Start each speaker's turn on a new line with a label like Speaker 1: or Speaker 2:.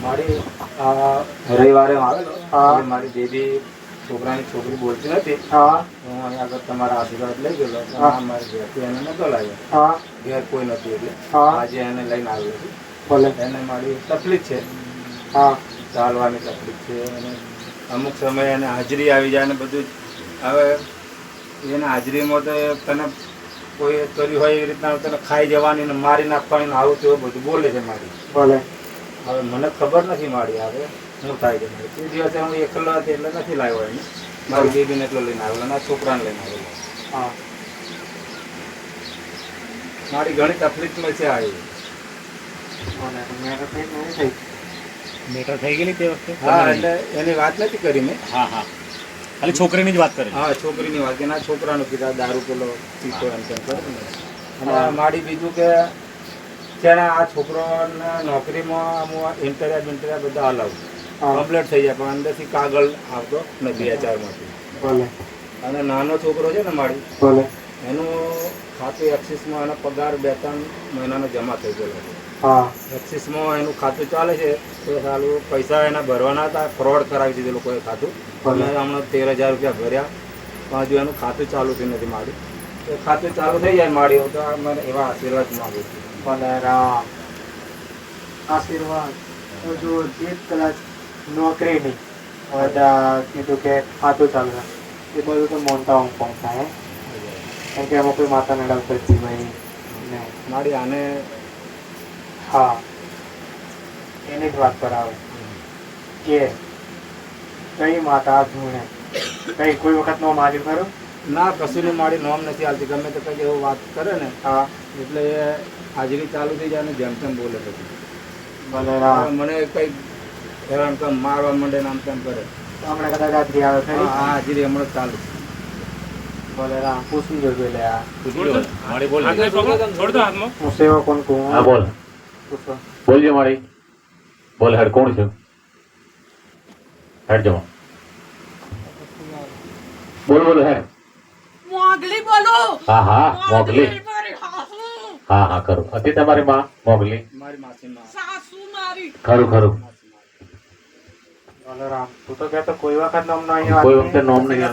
Speaker 1: મારી રવિવારે આવેલો. મારી બેબી છોકરાની છોકરી બોલતી નથી. હું અહીંયા આગળ તમારા આશીર્વાદ લઈ ગયેલો. મારી ઘેરથી એને નતો લાવ્યો. ઘેર કોઈ નથી એટલે આજે એને લઈને આવ્યો છું. એને મારી તકલીફ છે, ચાલવાની તકલીફ છે અને અમુક સમયે એને હાજરી આવી જાય ને બધું. હવે એને હાજરીમાં તો તને કોઈ કર્યું હોય એવી રીતના તને ખાઈ જવાની ને મારી નાખવાની ને આવું તેવું બધું બોલે છે મારી. હવે મને ખબર નથી મારી હવે શું થાય છે. તે દિવસે હું એકલો હતો એટલે નથી લાવ્યો એને. મારી બેબીને એટલો લઈને આવેલો અને છોકરાને લઈને આવેલો. મારી ઘણી તકલીફમાં છે આવી.
Speaker 2: મેટર થઈ ગયેલી તે વખતે?
Speaker 1: હા, એટલે એની વાત નથી કરી મેં.
Speaker 2: ખાલી છોકરીની જ વાત કરી.
Speaker 1: હા, છોકરીની વાત કે ના છોકરાનું કીધા દારૂ પેલો પીતો એમ તેમ કરે ને. અને મારી બીજું કે છે ને આ છોકરોને નોકરીમાં હું ઇન્ટરવ્યુ બધા હલાવું કમ્પ્લીટ થઈ જાય પણ અંદરથી કાગળ આવતો નથી HR-માંથી. અને નાનો છોકરો છે ને મારી એનું ખાતું એક્સિસમાં એનો પગાર 2-3 મહિનાનો જમા થઈ ગયેલો છે. એક્સિસમાં એનું ખાતું ચાલે છે તો સારું પૈસા એના ભરવાના હતા, ફ્રોડ કરાવી દીધેલું લોકોએ ખાતું. અને હમણાં 13,000 રૂપિયા ભર્યા પણ હજુ એનું ખાતું ચાલુ થયું નથી મારી. એ ખાતું ચાલુ થઈ જાય મારી તો મને એવા આશીર્વાદ માગું છું.
Speaker 3: આશીર્વાદ તો જો જે કદાચ નોકરી નહીં કીધું કે ખાતું ચાલુ એ બધું તો મોટા હું પહોંચાય કેમ કે એમાં કોઈ માતા નડા કરતી હોય નહીં
Speaker 1: મારી આને.
Speaker 3: હા, એની જ વાત કરાવે કે કઈ માતા જૂને કઈ કોઈ વખત નો માગ્યું ખરું?
Speaker 1: ના, કશું મારી નોમ નથી આવતી. ગમે તો કંઈક એવું વાત કરે ને એટલે એ હાજરી ચાલુ થઈ જાય ને જેમ તેમ બોલે પછી. મને કંઈક હેરાન કામ મારવા માંડે ને આમ તેમ કરે.
Speaker 3: હમણાં કદાચ હાજરી આવે ખરી?
Speaker 1: હા, હાજરી હમણાં ચાલુ.
Speaker 3: બોલે પૂછી જોજો લે આ
Speaker 2: બોલ
Speaker 3: સેવા કોણ કહું?
Speaker 4: હા બોલ બોલજો મારી બોલ. હેડ કોણ છે? હેડ જવા બોલ બોલ. હેડ
Speaker 5: મોગલી બોલો.
Speaker 4: હા મોગલી. હા કરું. હતી તમારી માં મોગલી?
Speaker 1: મારી માસીમાં
Speaker 5: સાસુ મારી.
Speaker 4: ખરું.
Speaker 3: બોલે રામ તું તો કહેતો કોઈ વખત નામ નો અહીંયા
Speaker 4: કોઈ વખતે નોમ નહીં